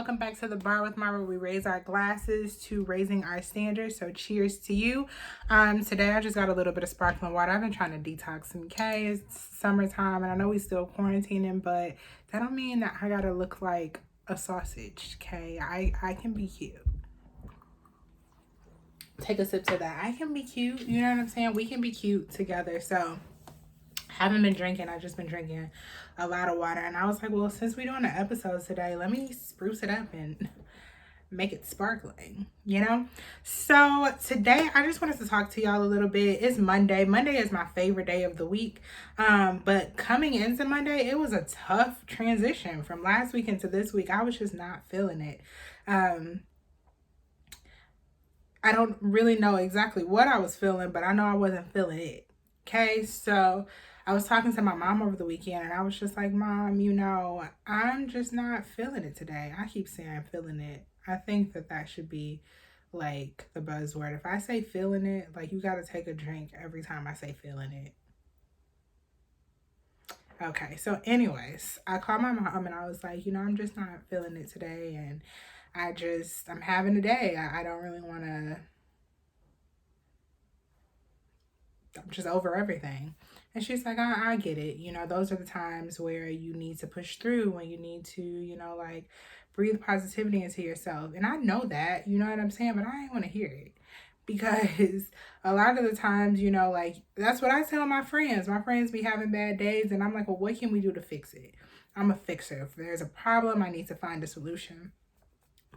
welcome back to the Bar with Mara, where we raise our glasses to raising our standards. So cheers to you. Today I just got a little bit of sparkling water. I've been trying to detox some K. It's summertime and I know we still quarantining, but that don't mean that I gotta look like a sausage. Okay, I can be cute. Take a sip to that. I can be cute. You know what I'm saying? We can be cute together. So haven't been drinking. I've just been drinking a lot of water. And I was like, well, since we're doing an episode today, let me spruce it up and make it sparkling, you know? So today I just wanted to talk to y'all a little bit. It's Monday. Monday is my favorite day of the week. But coming into Monday, it was a tough transition from last week into this week. I was just not feeling it. I don't really know exactly what I was feeling, but I know I wasn't feeling it. Okay, so I was talking to my mom over the weekend and I was just like, Mom, you know, I'm just not feeling it today. I keep saying I'm feeling it. I think that should be like the buzzword. If I say feeling it, like you got to take a drink every time I say feeling it. Okay, so anyways, I called my mom and I was like, you know, I'm just not feeling it today. And I'm having a day. I don't really want to, I'm just over everything. And she's like, I get it. You know, those are the times where you need to push through, when you need to, you know, like breathe positivity into yourself. And I know that, you know what I'm saying? But I ain't want to hear it because a lot of the times, you know, like that's what I tell my friends. My friends be having bad days and I'm like, well, what can we do to fix it? I'm a fixer. If there's a problem, I need to find a solution.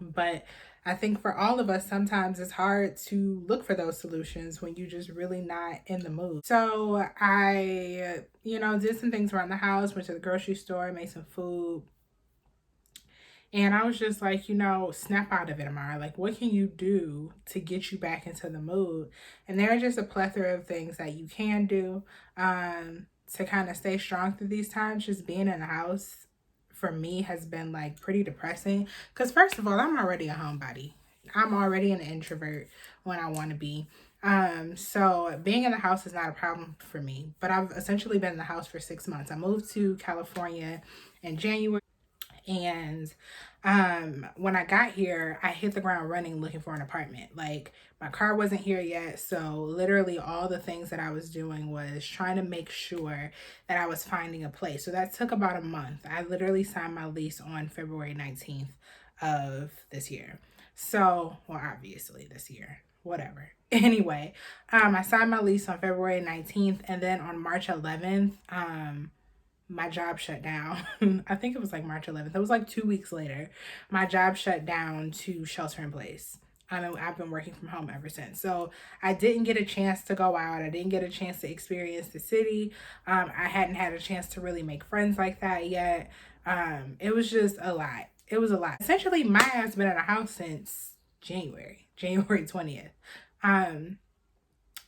But I think for all of us, sometimes it's hard to look for those solutions when you're just really not in the mood. So I, you know, did some things around the house, went to the grocery store, made some food. And I was just like, you know, snap out of it, Amara. Like, what can you do to get you back into the mood? And there are just a plethora of things that you can do to kind of stay strong through these times. Just being in the house for me has been like pretty depressing. Because first of all, I'm already a homebody. I'm already an introvert when I want to be. So being in the house is not a problem for me. But I've essentially been in the house for 6 months. I moved to California in January. And when I got here, I hit the ground running looking for an apartment. Like my car wasn't here yet. So literally all the things that I was doing was trying to make sure that I was finding a place. So that took about a month. I literally signed my lease on February 19th of this year. So, well, obviously this year, whatever. Anyway, I signed my lease on February 19th and then on March 11th, my job shut down. I think it was like March 11th. It was like 2 weeks later. My job shut down to shelter in place. I've been working from home ever since. So I didn't get a chance to go out. I didn't get a chance to experience the city. I hadn't had a chance to really make friends like that yet. It was just a lot. It was a lot. Essentially, my ass been in a house since January 20th.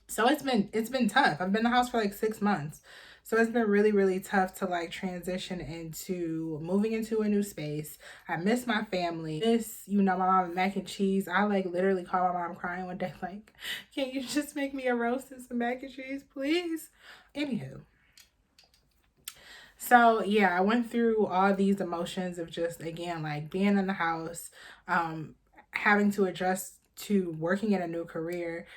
So it's been tough. I've been in the house for like 6 months. So it's been really, really tough to like transition into moving into a new space. I miss my family. You know, my mom mac and cheese. I like literally called my mom crying one day, like, can you just make me a roast and some mac and cheese, please? Anywho. So yeah, I went through all these emotions of just, again, like being in the house, having to adjust to working in a new career,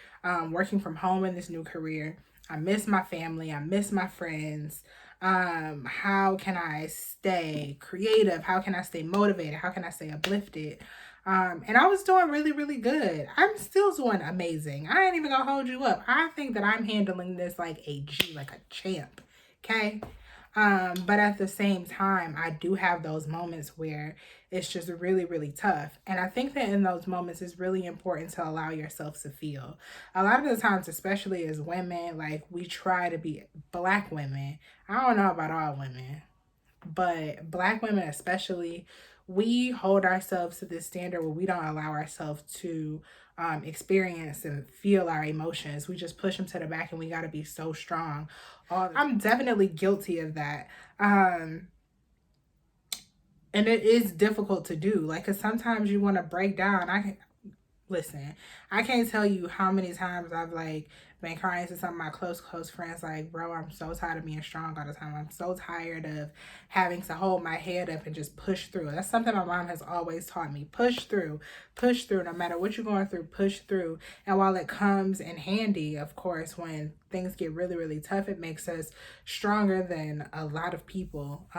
working from home in this new career. I miss my family. I miss my friends. How can I stay creative? How can I stay motivated? How can I stay uplifted? And I was doing really, really good. I'm still doing amazing. I ain't even gonna hold you up. I think that I'm handling this like a G, like a champ. Okay. But at the same time, I do have those moments where it's just really, really tough. And I think that in those moments, it's really important to allow yourself to feel. A lot of the times, especially as women, like we try to be Black women. I don't know about all women, but Black women especially, we hold ourselves to this standard where we don't allow ourselves to experience and feel our emotions. We just push them to the back and we got to be so strong. I'm definitely guilty of that. And it is difficult to do, like, because sometimes you want to break down. listen, I can't tell you how many times I've like been crying to some of my close friends, like, bro, I'm so tired of being strong all the time. I'm so tired of having to hold my head up and just push through. That's something my mom has always taught me. Push through, no matter what you're going through, push through. And while it comes in handy, of course, when things get really, really tough, it makes us stronger than a lot of people.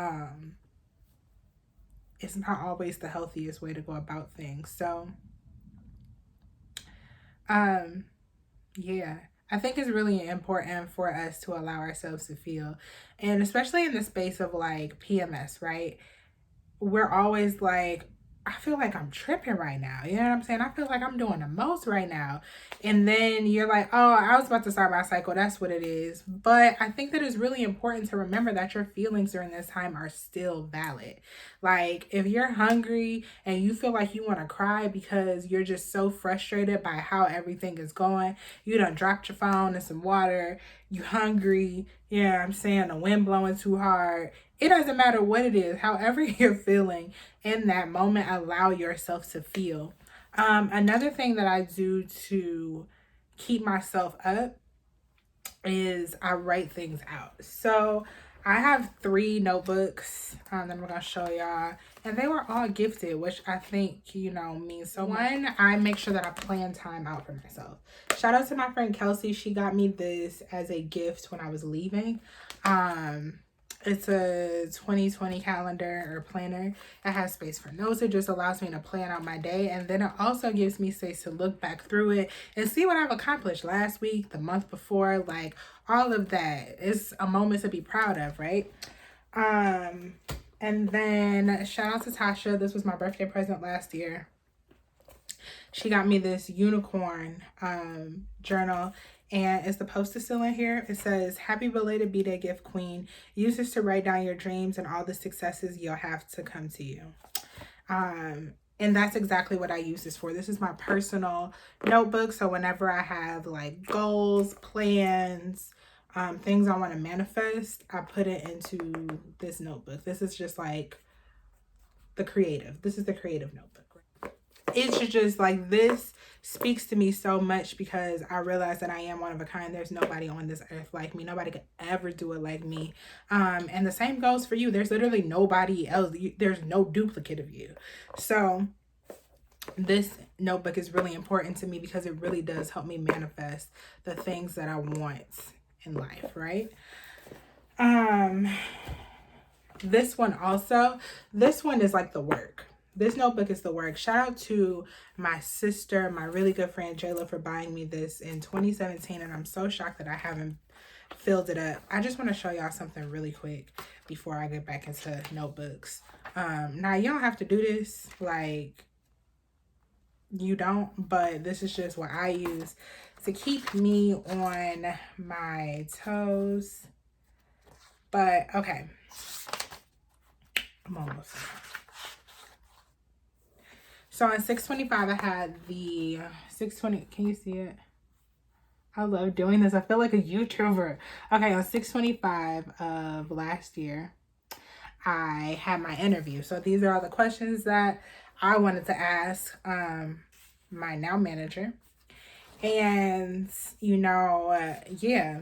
It's not always the healthiest way to go about things. So, yeah, I think it's really important for us to allow ourselves to feel, and especially in the space of like PMS, right? We're always like, I feel like I'm tripping right now. You know what I'm saying? I feel like I'm doing the most right now. And then you're like, oh, I was about to start my cycle. That's what it is. But I think that it's really important to remember that your feelings during this time are still valid. Like, if you're hungry and you feel like you want to cry because you're just so frustrated by how everything is going, you done dropped your phone and some water, you hungry, you know what I'm saying, the wind blowing too hard. It doesn't matter what it is, however you're feeling in that moment, allow yourself to feel. Another thing that I do to keep myself up is I write things out. So I have 3 notebooks that I'm gonna show y'all, and they were all gifted, which I think, you know, means so much. One, I make sure that I plan time out for myself. Shout out to my friend Kelsey. She got me this as a gift when I was leaving. It's a 2020 calendar or planner. It has space for notes. It just allows me to plan out my day. And then it also gives me space to look back through it and see what I've accomplished last week, the month before, like all of that. It's a moment to be proud of, right? And then shout out to Tasha. This was my birthday present last year. She got me this unicorn journal, and it's the poster still in here. It says, happy belated B-Day gift, queen. Use this to write down your dreams and all the successes you'll have to come to you. And that's exactly what I use this for. This is my personal notebook. So whenever I have like goals, plans, things I want to manifest, I put it into this notebook. This is just like the creative. This is the creative notebook. It's just like, this speaks to me so much because I realize that I am one of a kind. There's nobody on this earth like me. Nobody could ever do it like me. And the same goes for you. There's literally nobody else. There's no duplicate of you. So this notebook is really important to me because it really does help me manifest the things that I want in life, right? This one also, this one is like the work. This notebook is the work. Shout out to my sister, my really good friend Jayla, for buying me this in 2017, and I'm so shocked that I haven't filled it up. I just want to show y'all something really quick before I get back into notebooks. Now you don't have to do this, like, you don't, but this is just what I use to keep me on my toes. But okay, I'm almost done. So on 625, I had the 620. Can you see it? I love doing this. I feel like a YouTuber. Okay, on 625 of last year, I had my interview. So these are all the questions that I wanted to ask my now manager. And, you know, yeah,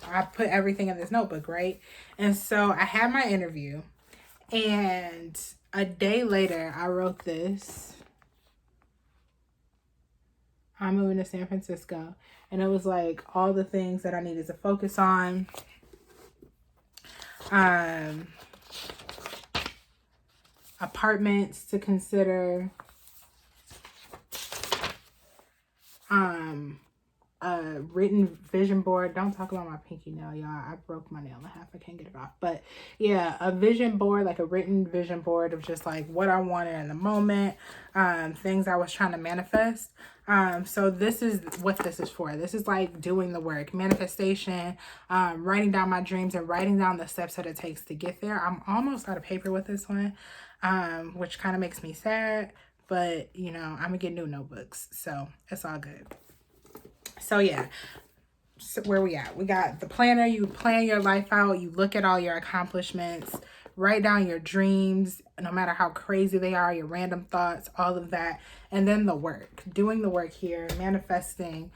I put everything in this notebook, right? And so I had my interview. And a day later, I wrote this. I'm moving to San Francisco. And it was like all the things that I needed to focus on. Apartments to consider. A written vision board. Don't talk about my pinky nail, y'all. I broke my nail in half. I can't get it off. But yeah, a vision board, like a written vision board of just like what I wanted in the moment, things I was trying to manifest. So this is what this is for. This is like doing the work, manifestation, writing down my dreams and writing down the steps that it takes to get there. I'm almost out of paper with this one, which kind of makes me sad, but you know, I'm gonna get new notebooks, so it's all good. So yeah, so where we at? We got the planner. You plan your life out. You look at all your accomplishments, Write down your dreams, no matter how crazy they are, your random thoughts, all of that. And then the work, doing the work here, manifesting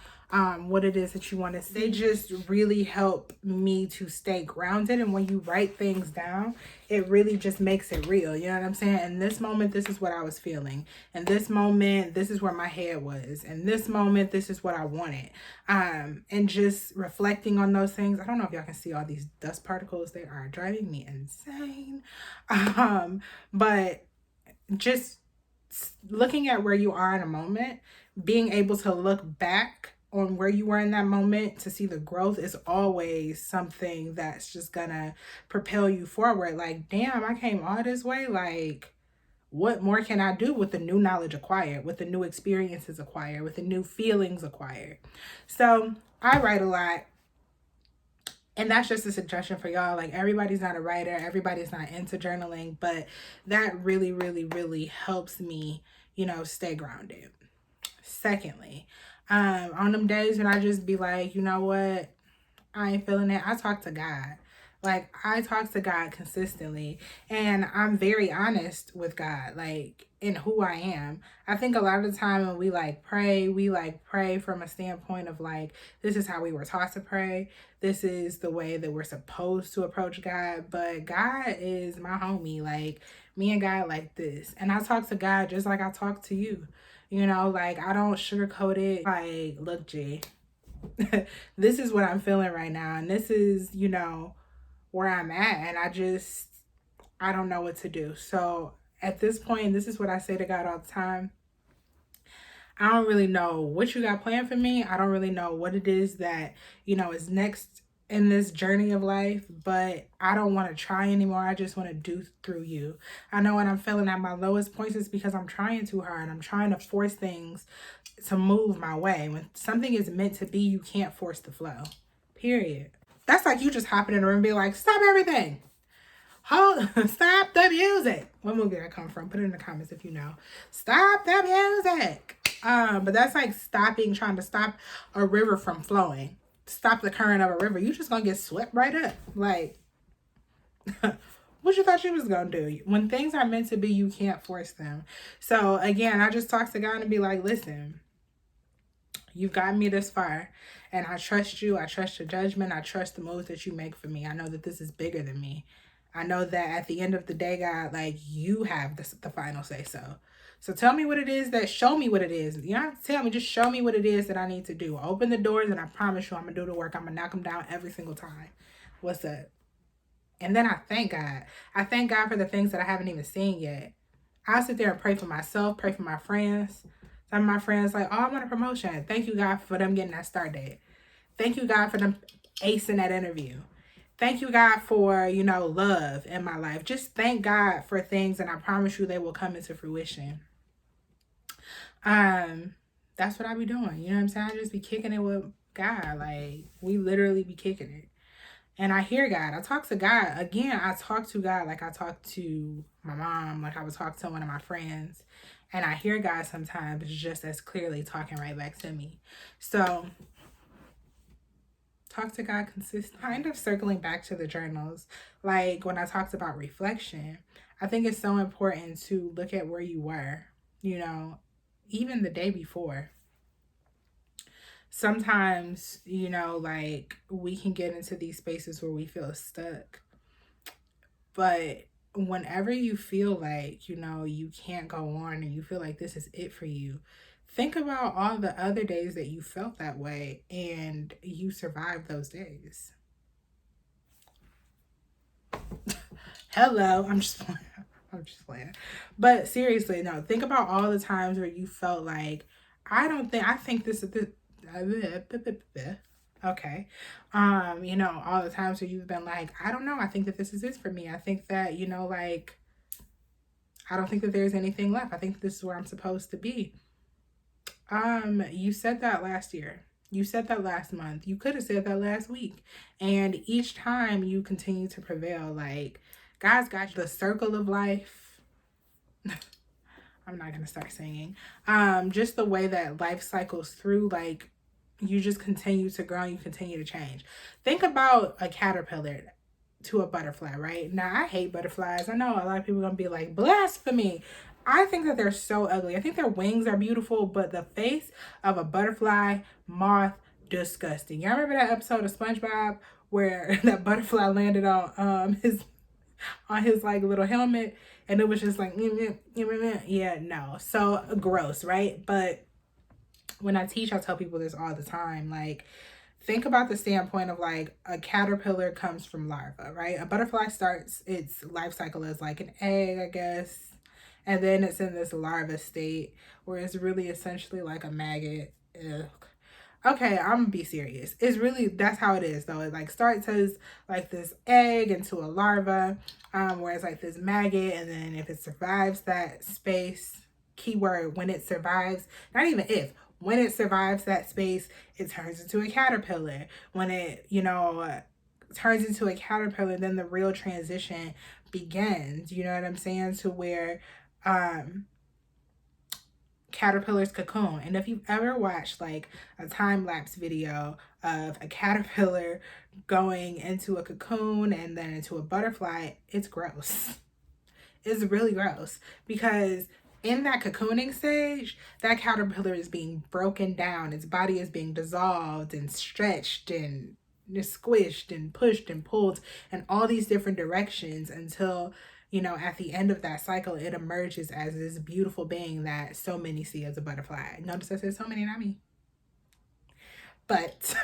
what it is that you want to see. They just really help me to stay grounded. And when you write things down, it really just makes it real. You know what I'm saying? In this moment, this is what I was feeling. In this moment, this is where my head was. In this moment, this is what I wanted. And just reflecting on those things. I don't know if y'all can see all these dust particles. They are driving me insane. But just looking at where you are in a moment, being able to look back on where you were in that moment to see the growth is always something that's just gonna propel you forward. Like, damn, I came all this way. Like, what more can I do with the new knowledge acquired, with the new experiences acquired, with the new feelings acquired? So I write a lot. And that's just a suggestion for y'all. Like, everybody's not a writer, everybody's not into journaling, but that really, really, really helps me, you know, stay grounded. Secondly, on them days when I just be like, you know what, I ain't feeling it, I talk to God. Like, I talk to God consistently, and I'm very honest with God, like, in who I am. I think a lot of the time when we pray from a standpoint of like, this is how we were taught to pray. This is the way that we're supposed to approach God. But God is my homie. Like, me and God like this. And I talk to God just like I talk to you. You know, like, I don't sugarcoat it. Like, look, G, this is what I'm feeling right now. And this is, you know, where I'm at. And I don't know what to do. So at this point, this is what I say to God all the time. I don't really know what you got planned for me. I don't really know what it is that, you know, is next in this journey of life, but I don't want to try anymore. I just want to do through you. I know when I'm feeling at my lowest points, it's because I'm trying too hard. I'm trying to force things to move my way. When something is meant to be, you can't force the flow. Period. That's like you just hopping in a room and be like, stop everything. Stop the music. What movie did I come from? Put it in the comments if you know. Stop the music. But that's like trying to stop a river from flowing. Stop the current of a river. You just gonna get swept right up. Like, what you thought you was gonna do? When things are meant to be, you can't force them. So again, I just talk to God and be like, listen, you've gotten me this far, and I trust you. I trust your judgment. I trust the moves that you make for me. I know that this is bigger than me. I know that at the end of the day, God, like, you have the final say so. So tell me what it is show me what it is. You don't have to tell me, just show me what it is that I need to do. Open the doors, and I promise you I'm going to do the work. I'm going to knock them down every single time. What's up? And then I thank God. I thank God for the things that I haven't even seen yet. I'll sit there and pray for myself, pray for my friends. Some of my friends like, oh, I want a promotion. Thank you, God, for them getting that start date. Thank you, God, for them acing that interview. Thank you, God, for, you know, love in my life. Just thank God for things, and I promise you they will come into fruition. That's what I be doing. You know what I'm saying? I just be kicking it with God. Like, we literally be kicking it. And I hear God. I talk to God. Again, I talk to God like I talk to my mom, like I would talk to one of my friends. And I hear God sometimes just as clearly talking right back to me. So talk to God consistently. Kind of circling back to the journals, like when I talked about reflection, I think it's so important to look at where you were, you know, even the day before. Sometimes, you know, like, we can get into these spaces where we feel stuck. But whenever you feel like, you know, you can't go on and you feel like this is it for you, think about all the other days that you felt that way and you survived those days. Hello, I'm just playing. But seriously, no, think about all the times where you felt like, I think this is the, okay. You know, all the times where you've been like, I don't know, I think that this is it for me. I think that, you know, like, I don't think that there's anything left. I think this is where I'm supposed to be. You said that last year. You said that last month. You could have said that last week. And each time you continue to prevail, like, God's got you. The circle of life. I'm not going to start singing. Just the way that life cycles through, like, you just continue to grow and you continue to change. Think about a caterpillar. to a butterfly, right? Now, I hate butterflies. I know a lot of people are going to be like, blasphemy. I think that they're so ugly. I think their wings are beautiful, but the face of a butterfly, moth, disgusting. Y'all remember that episode of SpongeBob where that butterfly landed on his like little helmet, and it was just like yeah, no. So gross, right? But when I teach, I tell people this all the time, like, think about the standpoint of like a caterpillar comes from larva, right? A butterfly starts its life cycle as like an egg, I guess, and then it's in this larva state where it's really essentially like a maggot. Ugh. Okay, I'm gonna be serious. It's really, that's how it is though. It like starts as like this egg into a larva, where it's like this maggot, and then if it survives that space, keyword when it survives, not even if, when it survives that space, it turns into a caterpillar. When it, turns into a caterpillar, then the real transition begins. You know what I'm saying? To where caterpillars cocoon. And if you've ever watched like a time-lapse video of a caterpillar going into a cocoon and then into a butterfly, it's gross. It's really gross, because in that cocooning stage, that caterpillar is being broken down. Its body is being dissolved and stretched and squished and pushed and pulled in all these different directions until, at the end of that cycle, it emerges as this beautiful being that so many see as a butterfly. Notice I said so many, not me. But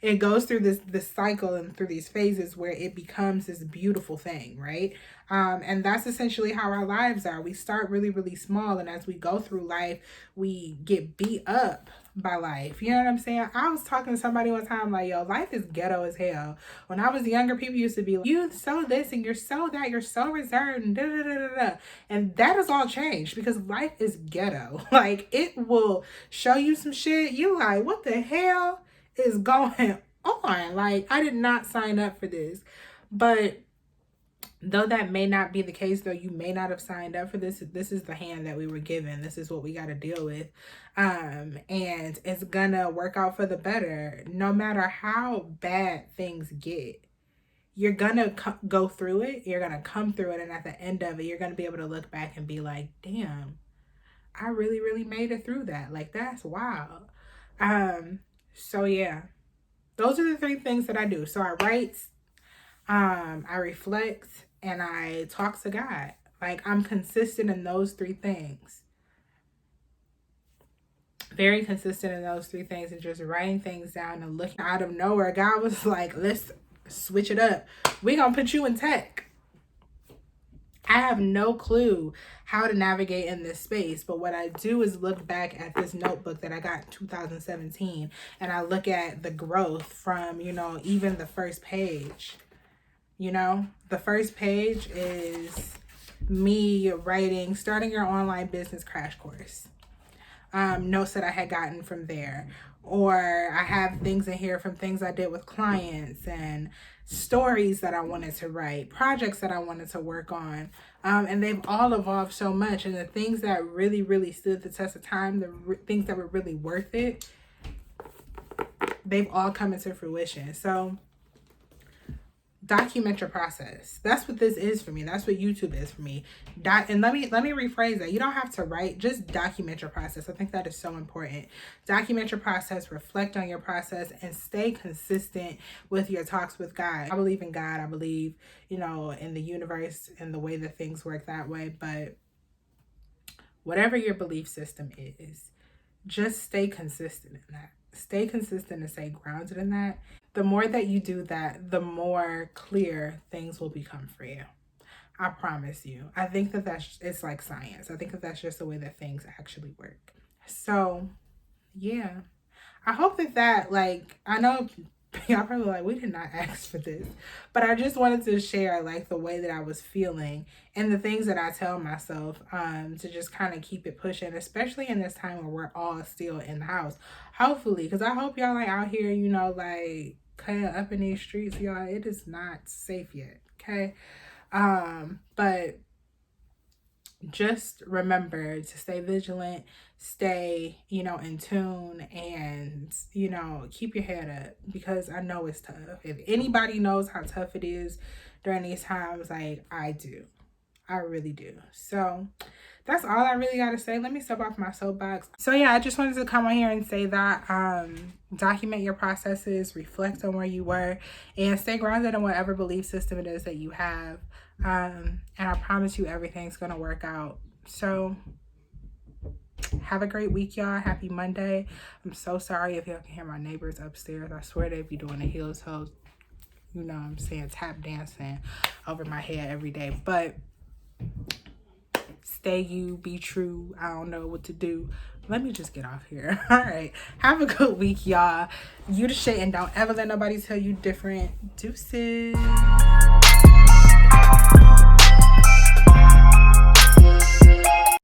it goes through this cycle and through these phases where it becomes this beautiful thing, right? And that's essentially how our lives are. We start really, really small, and as we go through life, we get beat up by life. You know what I'm saying? I was talking to somebody one time like, yo, life is ghetto as hell. When I was younger, people used to be like, you so this and you're so that, you're so reserved and da da da da da. And that has all changed because life is ghetto. Like, it will show you some shit. You like, what the hell is going on? Like, I did not sign up for this. But though that may not be the case, though you may not have signed up for this, this is the hand that we were given. This is what we got to deal with. And it's gonna work out for the better. No matter how bad things get, you're gonna go through it. You're gonna come through it. And at the end of it, you're gonna be able to look back and be like, damn, I really, really made it through that. Like, that's wild. So yeah, those are the 3 things that I do. So I write, I reflect, and I talk to God. Like, I'm consistent in those 3 things. Very consistent in those 3 things, and just writing things down and looking out of nowhere. God was like, let's switch it up. We're going to put you in tech. I have no clue how to navigate in this space, but what I do is look back at this notebook that I got in 2017, and I look at the growth from, even the first page. The first page is me writing starting your online business crash course. Notes that I had gotten from there, or I have things in here from things I did with clients and stories that I wanted to write, projects that I wanted to work on, and they've all evolved so much. And the things that really, really stood the test of time, the things that were really worth it, they've all come into fruition. So document your process. That's what this is for me. That's what YouTube is for me. And let me rephrase that. You don't have to write, just document your process. I think that is so important. Document your process, reflect on your process, and stay consistent with your talks with God. I believe in God. I believe, in the universe and the way that things work that way. But whatever your belief system is, just stay consistent in that. Stay consistent and stay grounded in that. The more that you do that, the more clear things will become for you. I promise you. I think that it's like science. I think that that's just the way that things actually work. So, yeah. I hope that like, I know y'all probably like, we did not ask for this, but I just wanted to share like the way that I was feeling and the things that I tell myself to just kind of keep it pushing, especially in this time where we're all still in the house. Hopefully, because I hope y'all like out here, like cutting up in these streets, y'all. It is not safe yet, okay? But just remember to stay vigilant, stay, in tune, and, keep your head up, because I know it's tough. If anybody knows how tough it is during these times, like, I do. I really do. So that's all I really got to say. Let me step off my soapbox. So yeah, I just wanted to come on here and say that document your processes, reflect on where you were, and stay grounded in whatever belief system it is that you have. And I promise you everything's going to work out. So have a great week, y'all. Happy Monday. I'm so sorry if y'all can hear my neighbors upstairs. I swear they be doing the heel toes, tap dancing over my head every day. But stay you, be true. I don't know what to do. Let me just get off here. All right. Have a good week, y'all. You the shit, and don't ever let nobody tell you different. Deuces.